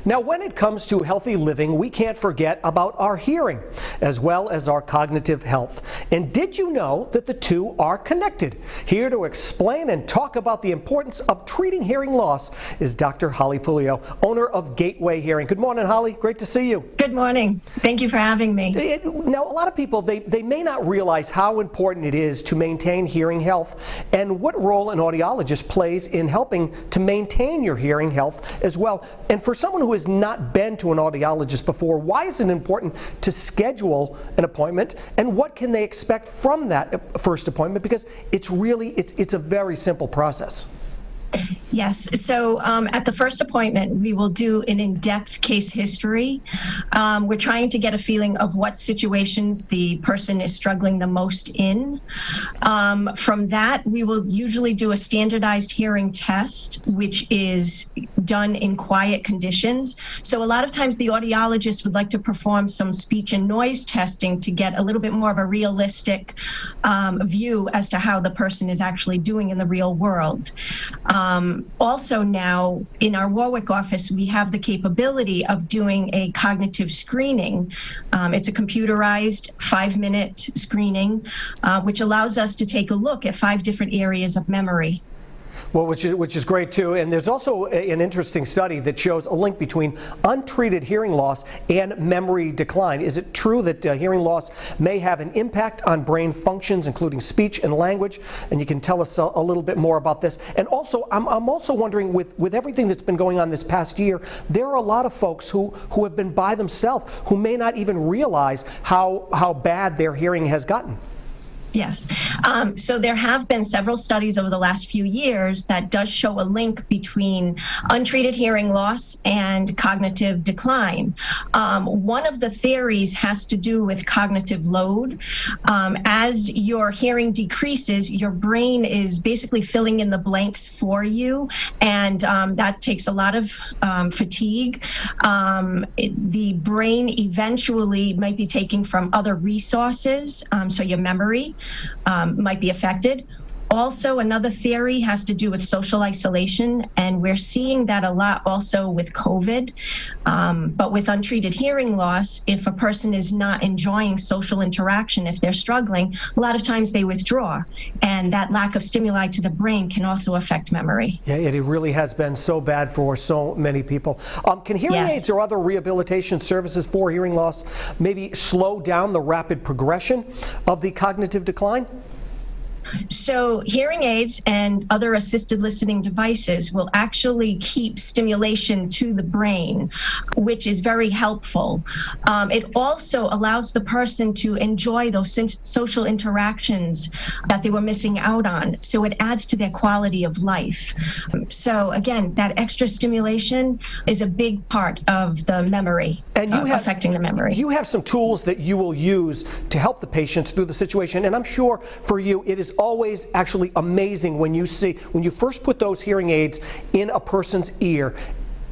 Now, when it comes to healthy living, we can't forget about our hearing, as well as our cognitive health. And did you know that the two are connected? Here to explain and talk about the importance of treating hearing loss is Dr. Holly Puleo, owner of Gateway Hearing. Good morning, Holly. Great to see you. Good morning. Thank you for having me. Now, a lot of people, they may not realize how important it is to maintain hearing health and what role an audiologist plays in helping to maintain your hearing health as well. And for someone who has not been to an audiologist before, why is it important to schedule an appointment, and what can they expect from that first appointment? Because it's a very simple process. Yes. So at the first appointment, we will do an in-depth case history. We're trying to get a feeling of what situations the person is struggling the most in. From that, we will usually do a standardized hearing test, which is done in quiet conditions. So a lot of times the audiologist would like to perform some speech and noise testing to get a little bit more of a realistic view as to how the person is actually doing in the real world. Also now in our Warwick office, we have the capability of doing a cognitive screening. It's a computerized 5-minute screening, which allows us to take a look at 5 different areas of memory. Well, which is great too. And there's also an interesting study that shows a link between untreated hearing loss and memory decline. Is it true that hearing loss may have an impact on brain functions, including speech and language? And you can tell us a little bit more about this. And also, I'm also wondering, with everything that's been going on this past year, there are a lot of folks who have been by themselves, who may not even realize how bad their hearing has gotten. Yes. So there have been several studies over the last few years that does show a link between untreated hearing loss and cognitive decline. One of the theories has to do with cognitive load. As your hearing decreases, your brain is basically filling in the blanks for you, and that takes a lot of fatigue. The brain eventually might be taking from other resources, so your memory might be affected. Also, another theory has to do with social isolation, and we're seeing that a lot also with COVID. But with untreated hearing loss, if a person is not enjoying social interaction, if they're struggling, a lot of times they withdraw, and that lack of stimuli to the brain can also affect memory. Yeah, it really has been so bad for so many people. Can hearing aids or other rehabilitation services for hearing loss maybe slow down the rapid progression of the cognitive decline? So hearing aids and other assisted listening devices will actually keep stimulation to the brain, which is very helpful. It also allows the person to enjoy those social interactions that they were missing out on. So it adds to their quality of life. So again, that extra stimulation is a big part of the memory, and affecting the memory. You have some tools that you will use to help the patients through the situation, and I'm sure for you it is always actually amazing when you first put those hearing aids in a person's ear,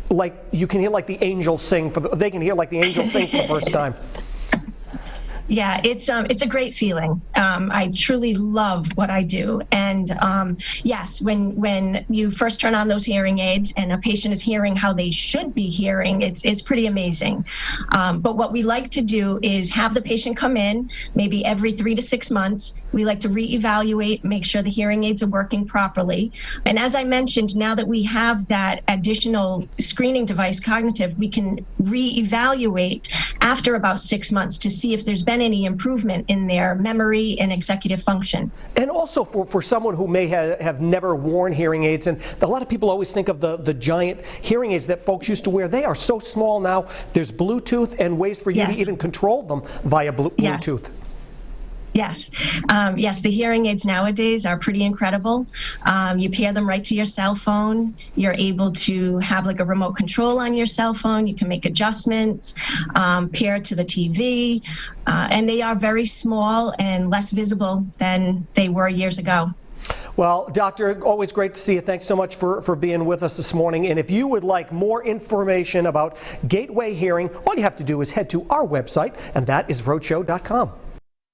like you can hear like the angels sing they can hear like the angels sing for the first time. Yeah, it's a great feeling. I truly love what I do. And yes, when you first turn on those hearing aids and a patient is hearing how they should be hearing, it's pretty amazing. But what we like to do is have the patient come in maybe every 3 to 6 months. We like to reevaluate, make sure the hearing aids are working properly. And as I mentioned, now that we have that additional screening device, Cognitive, we can reevaluate after about 6 months to see if there's been any improvement in their memory and executive function. And also for someone who may have never worn hearing aids, and a lot of people always think of the giant hearing aids that folks used to wear. They are so small now. There's Bluetooth and ways for you to even control them via Bluetooth. Yes. Yes, the hearing aids nowadays are pretty incredible. You pair them right to your cell phone. You're able to have like a remote control on your cell phone. You can make adjustments, pair it to the TV, and they are very small and less visible than they were years ago. Well, Doctor, always great to see you. Thanks so much for being with us this morning. And if you would like more information about Gateway Hearing, all you have to do is head to our website, and that is roadshow.com.